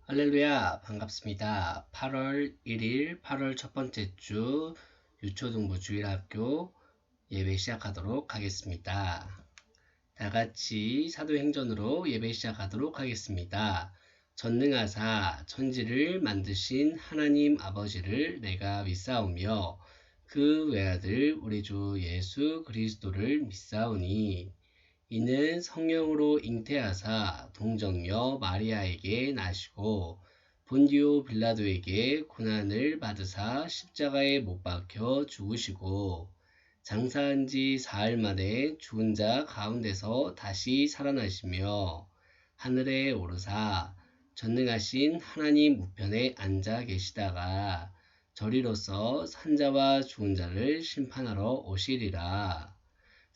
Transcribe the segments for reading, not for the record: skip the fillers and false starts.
할렐루야, 반갑습니다. 8월 1일, 8월 첫 번째 주 유초등부 주일학교 예배 시작하도록 하겠습니다. 다 같이 사도행전으로 예배 시작하도록 하겠습니다. 전능하사 천지를 만드신 하나님 아버지를 내가 믿사오며 그 외아들 우리 주 예수 그리스도를 믿사오니 이는 성령으로 잉태하사 동정녀 마리아에게 나시고 본디오 빌라도에게 고난을 받으사 십자가에 못 박혀 죽으시고 장사한 지 사흘 만에 죽은 자 가운데서 다시 살아나시며 하늘에 오르사 전능하신 하나님 우편에 앉아 계시다가 저리로서 산자와 죽은 자를 심판하러 오시리라.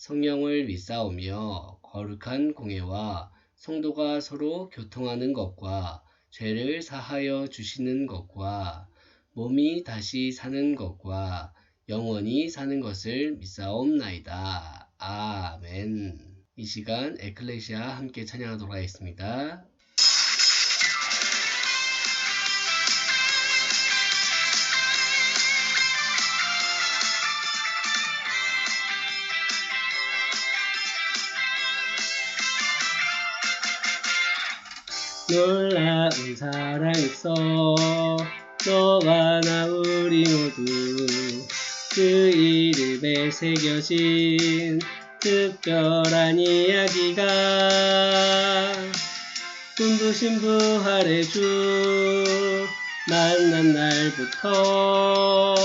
성령을 믿사오며 거룩한 공예와 성도가 서로 교통하는 것과 죄를 사하여 주시는 것과 몸이 다시 사는 것과 영원히 사는 것을 믿사옵나이다. 아멘. 이 시간 에클레시아 함께 찬양하도록 하겠습니다. 놀라운 사랑 있어 너와 나 우리 모두 그 이름에 새겨진 특별한 이야기가 꿈부신 부활의 주 만난 날부터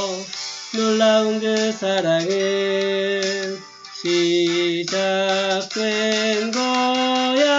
놀라운 그 사랑은 시작된 거야.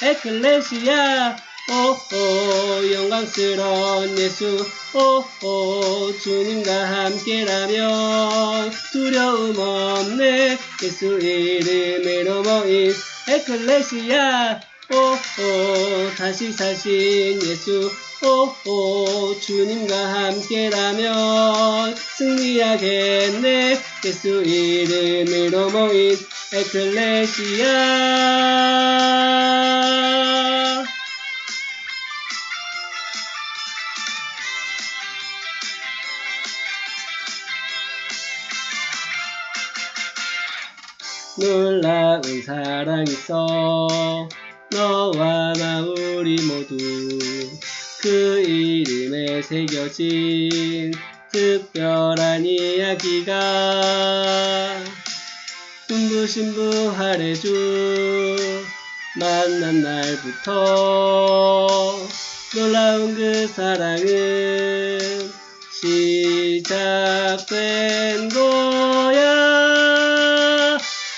에클레시아 오호 영광스러운 예수 오호 주님과 함께라면 두려움 없네. 예수 이름으로 모인 에클레시아 오호 다시 사신 예수 오호 주님과 함께라면 승리하겠네. 예수 이름으로 모인 에클레시아. 놀라운 사랑 있어 너와 나 우리 모두 그 이름에 새겨진 특별한 이야기가 꿈부신 부활의 주 만난 날부터 놀라운 그 사랑은 시작된 거야.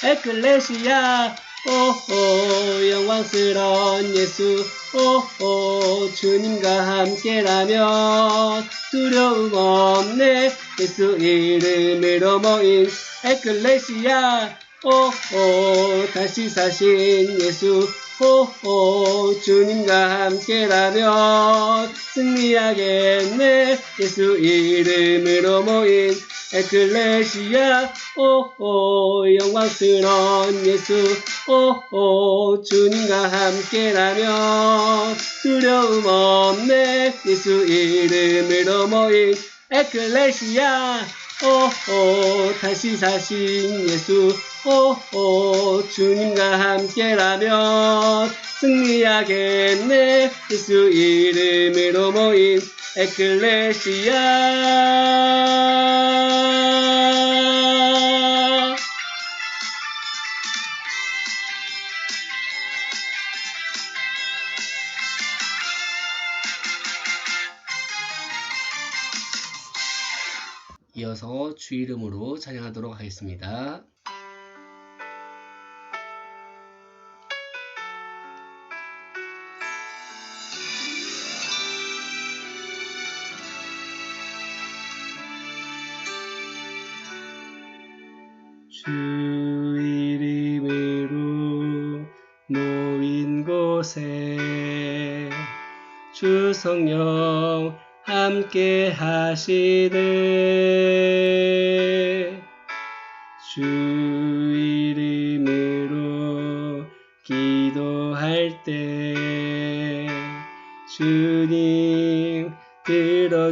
에클레시아 오호 영광스러운 예수 오호 주님과 함께라면 두려움 없네. 예수 이름으로 모인 에클레시아 오호 다시 사신 예수 오호 주님과 함께라면 승리하겠네. 예수 이름으로 모인 에클레시아 오호 영광스러운 예수 오호 주님과 함께라면 두려움 없네. 예수 이름으로 모인 에클레시아 오호 다시 사신 예수 오호 주님과 함께라면 승리하겠네. 예수 이름으로 모인 에클레시아. 이어서 주 이름으로 찬양하도록 하겠습니다. 주 이름으로 모인 곳에 주 성령 함께 하시네. 주 이름으로 기도할 때 주님 들어주시네.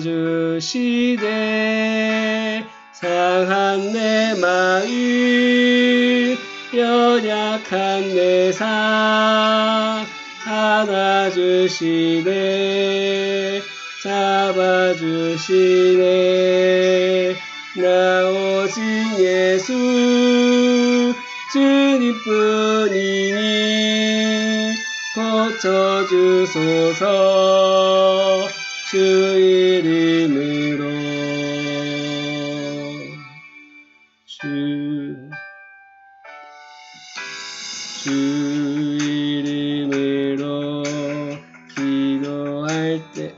상한 내 마음, 연약한 내 삶 안아주시네. 잡아주시네. 나 오직 예수 주님뿐이니 고쳐주소서 주 이름으로. 주 이름으로 기도할 때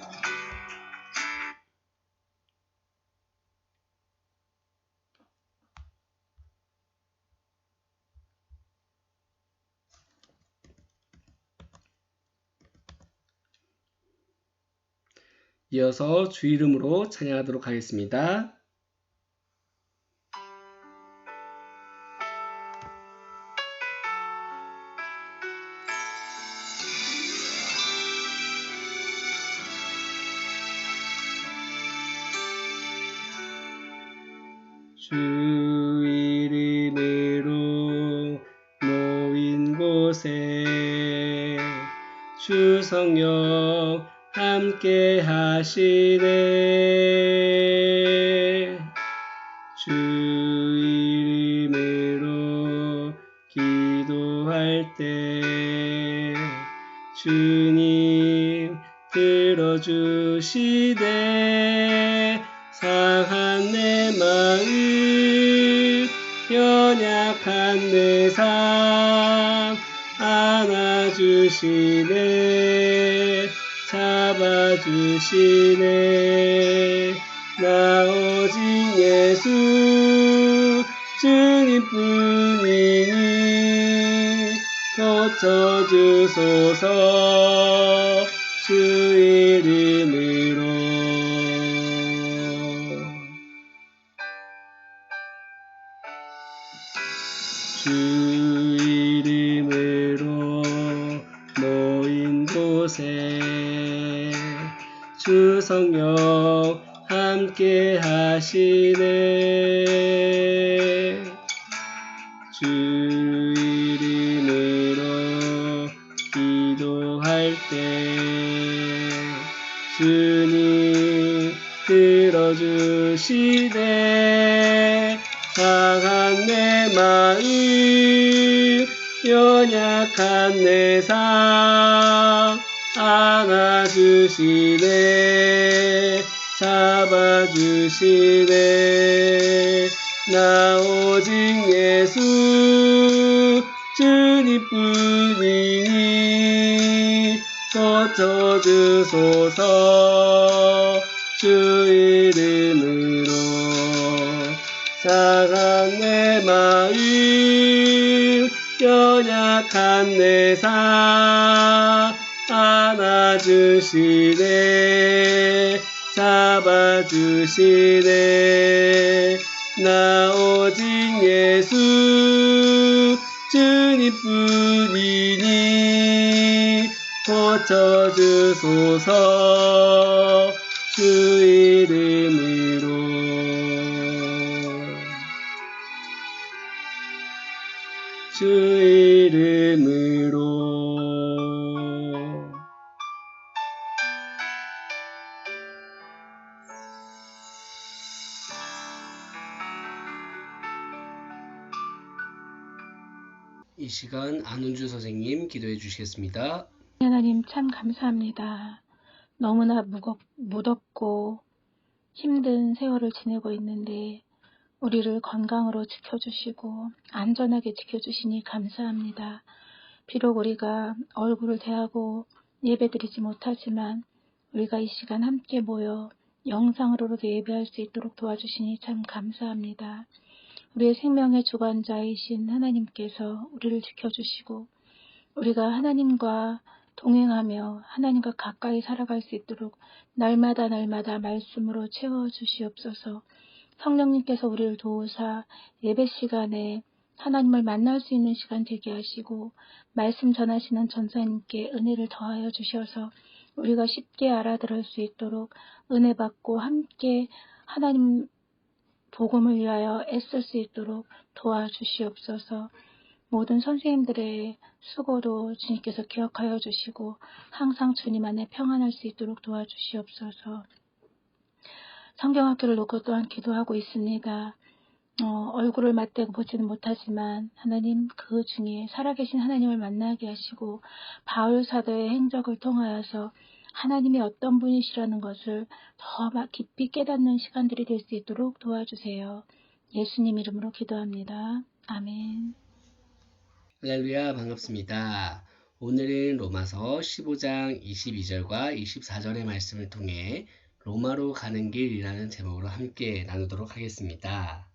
이어서 주 이름으로 찬양하도록 하겠습니다. 주 이름으로 모인 곳에 주 성령 함께 하시네. 주 이름으로 기도할 때 주님 들어주시네. 상한 내 마음, 연약한 내 삶 안아주시네. 잡아주시네. 나 오직 예수 주님뿐이니 고쳐주소서 주 이름으로. 주 이름으로 모인 곳에 주 성령 함께 하시네. 주 이름으로 기도할 때 주님 들어주시네. 상한 내 마음, 연약한 내 삶 안아주시네. 잡아주시네. 나 오직 예수 주님뿐이니 고쳐주소서 주 이름으로. 상한 내 마음, 연약한 내 삶 안아주시네. 잡아주시네. 나 오직 예수 주님뿐이니 고쳐주소서 주 이름으로. 주 이름으로. 이 시간 안은주 선생님 기도해 주시겠습니다. 하나님 참 감사합니다. 너무나 무덥고 힘든 세월을 지내고 있는데 우리를 건강으로 지켜주시고 안전하게 지켜주시니 감사합니다. 비록 우리가 얼굴을 대하고 예배드리지 못하지만 우리가 이 시간 함께 모여 영상으로도 예배할 수 있도록 도와주시니 참 감사합니다. 우리의 생명의 주관자이신 하나님께서 우리를 지켜주시고 우리가 하나님과 동행하며 하나님과 가까이 살아갈 수 있도록 날마다 말씀으로 채워주시옵소서. 성령님께서 우리를 도우사 예배 시간에 하나님을 만날 수 있는 시간 되게 하시고 말씀 전하시는 전사님께 은혜를 더하여 주셔서 우리가 쉽게 알아들을 수 있도록 은혜 받고 함께 하나님 복음을 위하여 애쓸 수 있도록 도와주시옵소서. 모든 선생님들의 수고도 주님께서 기억하여 주시고 항상 주님 안에 평안할 수 있도록 도와주시옵소서. 성경학교를 놓고 또한 기도하고 있습니다. 얼굴을 맞대고 보지는 못하지만 하나님 그 중에 살아계신 하나님을 만나게 하시고 바울 사도의 행적을 통하여서 하나님이 어떤 분이시라는 것을 더 깊이 깨닫는 시간들이 될 수 있도록 도와주세요. 예수님 이름으로 기도합니다. 아멘. 할렐루야, 반갑습니다. 오늘은 로마서 15장 22절과 24절의 말씀을 통해 로마로 가는 길이라는 제목으로 함께 나누도록 하겠습니다.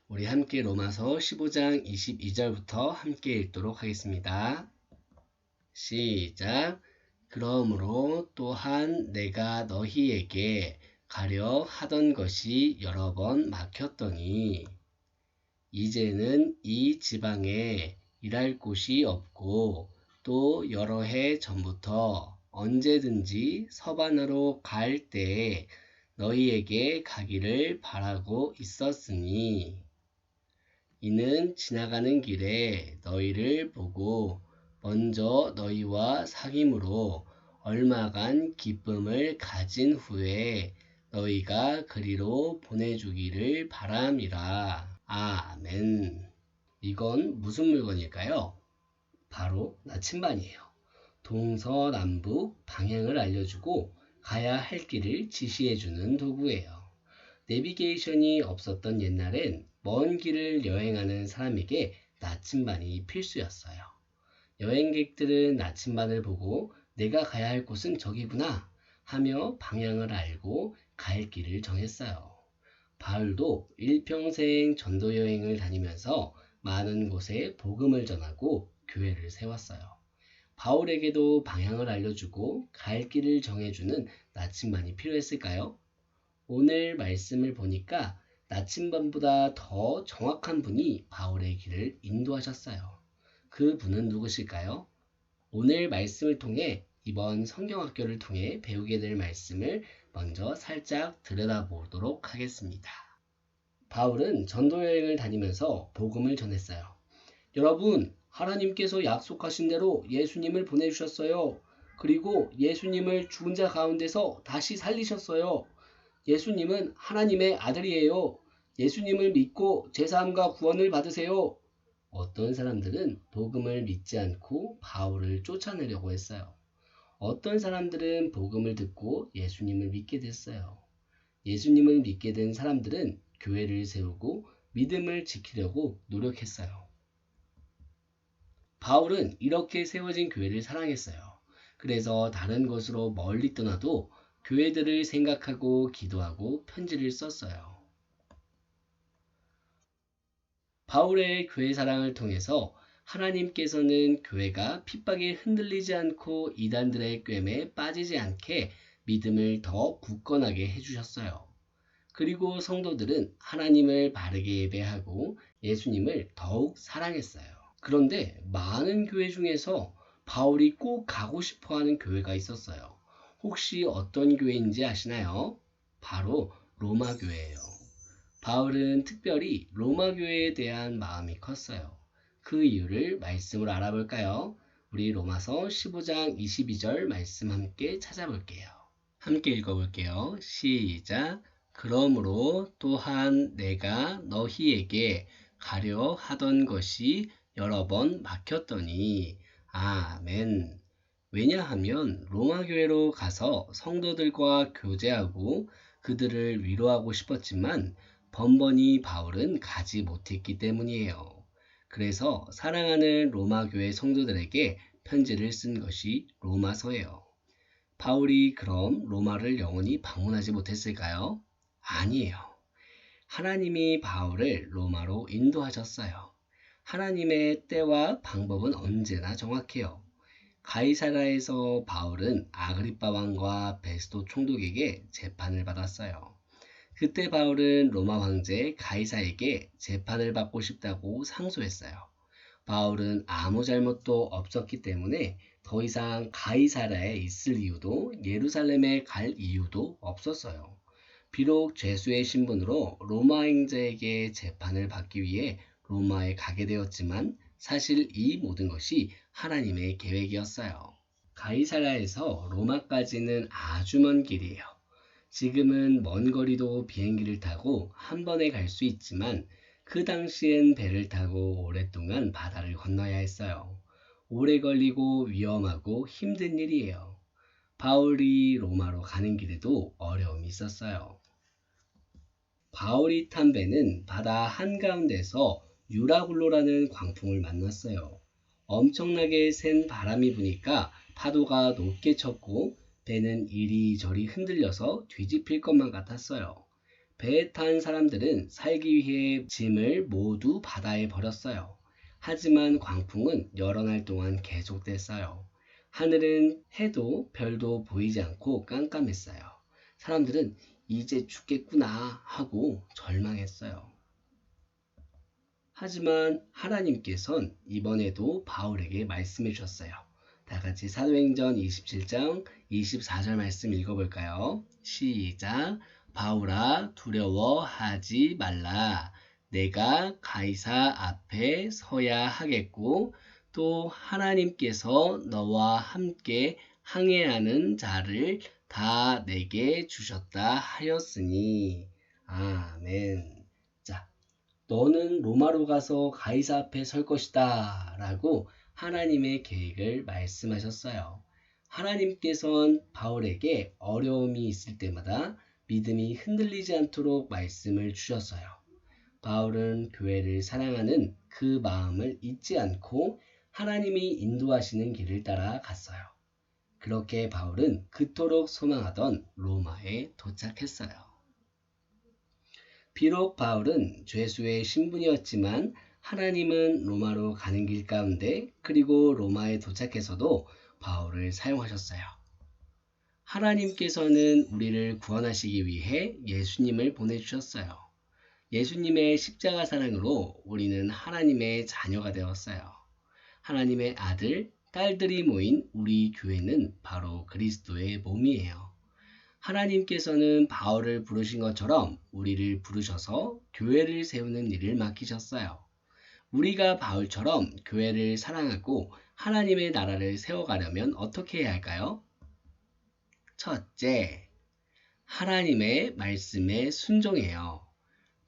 우리 함께 로마서 15장 22절부터 함께 읽도록 하겠습니다. 시작. 그러므로 또한 내가 너희에게 가려 하던 것이 여러 번 막혔더니 이제는 이 지방에 일할 곳이 없고 또 여러 해 전부터 언제든지 서반으로 갈 때에 너희에게 가기를 바라고 있었으니 이는 지나가는 길에 너희를 보고 먼저 너희와 사귐으로 얼마간 기쁨을 가진 후에 너희가 그리로 보내주기를 바람이라. 아멘. 이건 무슨 물건일까요? 바로 나침반이에요. 동서남북 방향을 알려주고 가야 할 길을 지시해주는 도구예요. 내비게이션이 없었던 옛날엔 먼 길을 여행하는 사람에게 나침반이 필수였어요. 여행객들은 나침반을 보고 내가 가야 할 곳은 저기구나 하며 방향을 알고 갈 길을 정했어요. 바울도 일평생 전도 여행을 다니면서 많은 곳에 복음을 전하고 교회를 세웠어요. 바울에게도 방향을 알려주고 갈 길을 정해주는 나침반이 필요했을까요? 오늘 말씀을 보니까 나침반보다 더 정확한 분이 바울의 길을 인도하셨어요. 그 분은 누구실까요? 오늘 말씀을 통해 이번 성경학교를 통해 배우게 될 말씀을 먼저 살짝 들여다보도록 하겠습니다. 바울은 전도여행을 다니면서 복음을 전했어요. 여러분, 하나님께서 약속하신 대로 예수님을 보내주셨어요. 그리고 예수님을 죽은 자 가운데서 다시 살리셨어요. 예수님은 하나님의 아들이에요. 예수님을 믿고 제사함과 구원을 받으세요. 어떤 사람들은 복음을 믿지 않고 바울을 쫓아내려고 했어요. 어떤 사람들은 복음을 듣고 예수님을 믿게 됐어요. 예수님을 믿게 된 사람들은 교회를 세우고 믿음을 지키려고 노력했어요. 바울은 이렇게 세워진 교회를 사랑했어요. 그래서 다른 곳으로 멀리 떠나도 교회들을 생각하고 기도하고 편지를 썼어요. 바울의 교회 사랑을 통해서 하나님께서는 교회가 핍박에 흔들리지 않고 이단들의 꿰매에 빠지지 않게 믿음을 더 굳건하게 해주셨어요. 그리고 성도들은 하나님을 바르게 예배하고 예수님을 더욱 사랑했어요. 그런데 많은 교회 중에서 바울이 꼭 가고 싶어하는 교회가 있었어요. 혹시 어떤 교회인지 아시나요? 바로 로마 교회예요. 바울은 특별히 로마 교회에 대한 마음이 컸어요. 그 이유를 말씀으로 알아볼까요? 우리 로마서 15장 22절 말씀 함께 찾아볼게요. 함께 읽어볼게요. 시작. 그러므로 또한 내가 너희에게 가려 하던 것이 여러 번 막혔더니 아멘. 왜냐하면 로마 교회로 가서 성도들과 교제하고 그들을 위로하고 싶었지만 번번이 바울은 가지 못했기 때문이에요. 그래서 사랑하는 로마 교회 성도들에게 편지를 쓴 것이 로마서예요. 바울이 그럼 로마를 영원히 방문하지 못했을까요? 아니에요. 하나님이 바울을 로마로 인도하셨어요. 하나님의 때와 방법은 언제나 정확해요. 가이사라에서 바울은 아그리빠 왕과 베스도 총독에게 재판을 받았어요. 그때 바울은 로마 황제 가이사에게 재판을 받고 싶다고 상소했어요. 바울은 아무 잘못도 없었기 때문에 더 이상 가이사랴에 있을 이유도 예루살렘에 갈 이유도 없었어요. 비록 죄수의 신분으로 로마 행자에게 재판을 받기 위해 로마에 가게 되었지만 사실 이 모든 것이 하나님의 계획이었어요. 가이사랴에서 로마까지는 아주 먼 길이에요. 지금은 먼 거리도 비행기를 타고 한 번에 갈 수 있지만 그 당시엔 배를 타고 오랫동안 바다를 건너야 했어요. 오래 걸리고 위험하고 힘든 일이에요. 바울이 로마로 가는 길에도 어려움이 있었어요. 바울이 탄 배는 바다 한가운데서 유라굴로라는 광풍을 만났어요. 엄청나게 센 바람이 부니까 파도가 높게 쳤고 배는 이리저리 흔들려서 뒤집힐 것만 같았어요. 배에 탄 사람들은 살기 위해 짐을 모두 바다에 버렸어요. 하지만 광풍은 여러 날 동안 계속됐어요. 하늘은 해도 별도 보이지 않고 깜깜했어요. 사람들은 이제 죽겠구나 하고 절망했어요. 하지만 하나님께선 이번에도 바울에게 말씀해 주셨어요. 다 같이 사도행전 27장 24절 말씀 읽어볼까요? 시작. 바울아 두려워하지 말라. 내가 가이사 앞에 서야 하겠고 또 하나님께서 너와 함께 항해하는 자를 다 내게 주셨다 하였으니. 아멘. 자, 너는 로마로 가서 가이사 앞에 설 것이다 라고 하나님의 계획을 말씀하셨어요. 하나님께서는 바울에게 어려움이 있을 때마다 믿음이 흔들리지 않도록 말씀을 주셨어요. 바울은 교회를 사랑하는 그 마음을 잊지 않고 하나님이 인도하시는 길을 따라 갔어요. 그렇게 바울은 그토록 소망하던 로마에 도착했어요. 비록 바울은 죄수의 신분이었지만 하나님은 로마로 가는 길 가운데 그리고 로마에 도착해서도 바울을 사용하셨어요. 하나님께서는 우리를 구원하시기 위해 예수님을 보내주셨어요. 예수님의 십자가 사랑으로 우리는 하나님의 자녀가 되었어요. 하나님의 아들, 딸들이 모인 우리 교회는 바로 그리스도의 몸이에요. 하나님께서는 바울을 부르신 것처럼 우리를 부르셔서 교회를 세우는 일을 맡기셨어요. 우리가 바울처럼 교회를 사랑하고 하나님의 나라를 세워가려면 어떻게 해야 할까요? 첫째, 하나님의 말씀에 순종해요.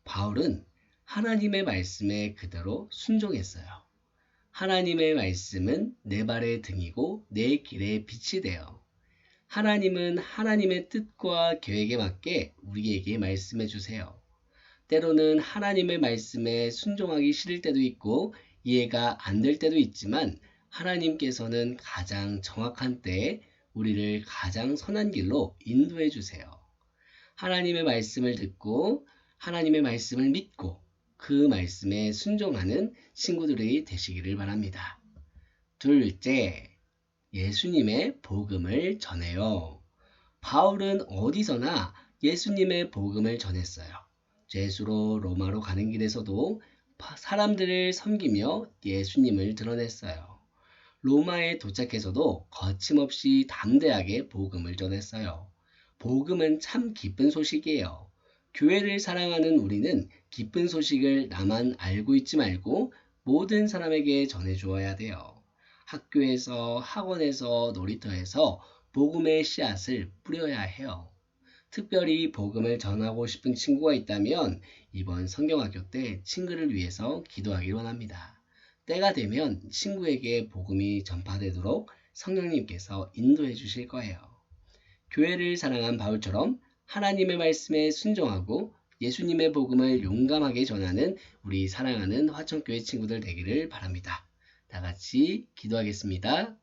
바울은 하나님의 말씀에 그대로 순종했어요. 하나님의 말씀은 내 발의 등이고 내 길의 빛이 돼요. 하나님은 하나님의 뜻과 계획에 맞게 우리에게 말씀해 주세요. 때로는 하나님의 말씀에 순종하기 싫을 때도 있고 이해가 안 될 때도 있지만 하나님께서는 가장 정확한 때에 우리를 가장 선한 길로 인도해 주세요. 하나님의 말씀을 듣고 하나님의 말씀을 믿고 그 말씀에 순종하는 친구들이 되시기를 바랍니다. 둘째, 예수님의 복음을 전해요. 바울은 어디서나 예수님의 복음을 전했어요. 죄수로 로마로 가는 길에서도 사람들을 섬기며 예수님을 드러냈어요. 로마에 도착해서도 거침없이 담대하게 복음을 전했어요. 복음은 참 기쁜 소식이에요. 교회를 사랑하는 우리는 기쁜 소식을 나만 알고 있지 말고 모든 사람에게 전해주어야 돼요. 학교에서, 학원에서, 놀이터에서 복음의 씨앗을 뿌려야 해요. 특별히 복음을 전하고 싶은 친구가 있다면 이번 성경학교 때 친구를 위해서 기도하길 원합니다. 때가 되면 친구에게 복음이 전파되도록 성령님께서 인도해 주실 거예요. 교회를 사랑한 바울처럼 하나님의 말씀에 순종하고 예수님의 복음을 용감하게 전하는 우리 사랑하는 화천교회 친구들 되기를 바랍니다. 다 같이 기도하겠습니다.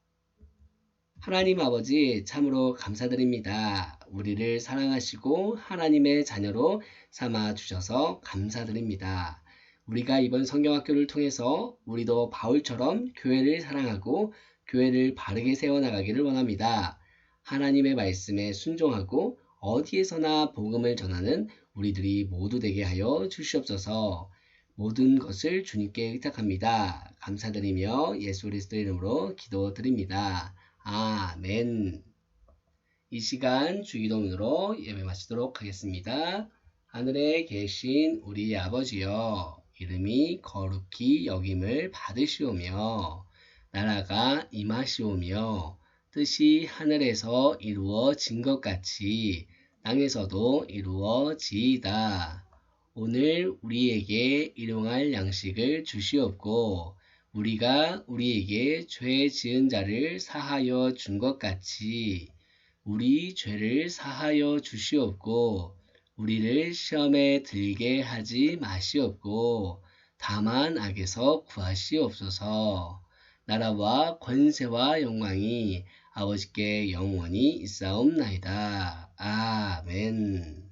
하나님 아버지 참으로 감사드립니다. 우리를 사랑하시고 하나님의 자녀로 삼아 주셔서 감사드립니다. 우리가 이번 성경학교를 통해서 우리도 바울처럼 교회를 사랑하고 교회를 바르게 세워나가기를 원합니다. 하나님의 말씀에 순종하고 어디에서나 복음을 전하는 우리들이 모두 되게 하여 주시옵소서. 모든 것을 주님께 의탁합니다. 감사드리며 예수 그리스도의 이름으로 기도드립니다. 아멘. 이 시간 주기도문으로 예배 마치도록 하겠습니다. 하늘에 계신 우리 아버지여, 이름이 거룩히 여김을 받으시오며, 나라가 임하시오며, 뜻이 하늘에서 이루어진 것 같이 땅에서도 이루어지이다. 오늘 우리에게 일용할 양식을 주시옵고, 우리가 우리에게 죄 지은 자를 사하여 준 것 같이 우리 죄를 사하여 주시옵고, 우리를 시험에 들게 하지 마시옵고, 다만 악에서 구하시옵소서. 나라와 권세와 영광이 아버지께 영원히 있사옵나이다. 아멘.